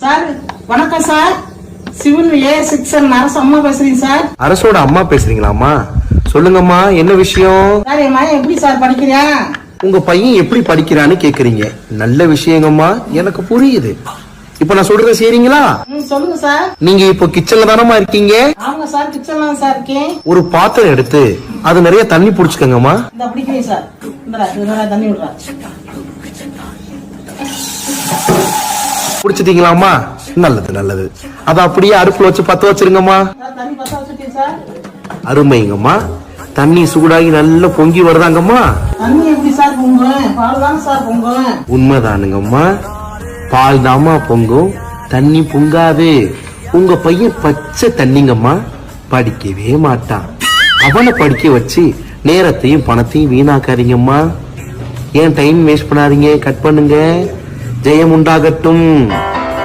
Sir வணக்கம் sir. Civil A6 அரசு அம்மா பேசுறீங்க சார். அரசோட அம்மா பேசுறீங்களாம்மா? சொல்லுங்கம்மா, என்ன விஷயம்? சார் என் மகன் எப்படி சார் படிக்கிறான்? உங்க பையன் எப்படி படிக்கிறான்னு கேக்குறீங்க. நல்ல விஷயங்கம்மா, எனக்கு புரியுது. இப்ப நான் சொல்றத செய்றீங்களா? சொல்லுங்க சார். நீங்க இப்போ கிச்சன்ல தானமா இருக்கீங்க? ஆமாங்க சார், கிச்சன்ல சார் இருக்கேன். ஒரு பாத்திரம் எடுத்து அது நிறைய தண்ணி புடிச்சுக்கங்கம்மா. இந்த பிடிக்கிறேன் சார். இந்த தண்ணி விடுறா. புடிச்சிட்டீங்களாமா? நல்லது நல்லது. அத அப்படியே அடுப்புல வச்சு பத்த வச்சிருங்கம்மா. தண்ணி பத்த வச்சுட்டேன் சார். அருமைங்கம்மா. தண்ணி சூடாகி நல்லா பொங்கி வருதாங்கம்மா? தண்ணி எப்படி சார் பொங்கும்? பால் தான் சார் பொங்கும். உண்மைதானுங்கம்மா, பால் தாமா பொங்கும், தண்ணி பொங்காது. உங்க பையன் பச்சை தண்ணிங்கம்மா, படிக்கவே மாட்டான். அவனை படிக்க வச்சு நேரத்தையும் பணத்தையும் வீணாக்காதீங்கம்மா. ஏன் டைம் வேஸ்ட் பண்ணாதீங்க, கட் பண்ணுங்க. ஜெயம் உண்டாகட்டும்.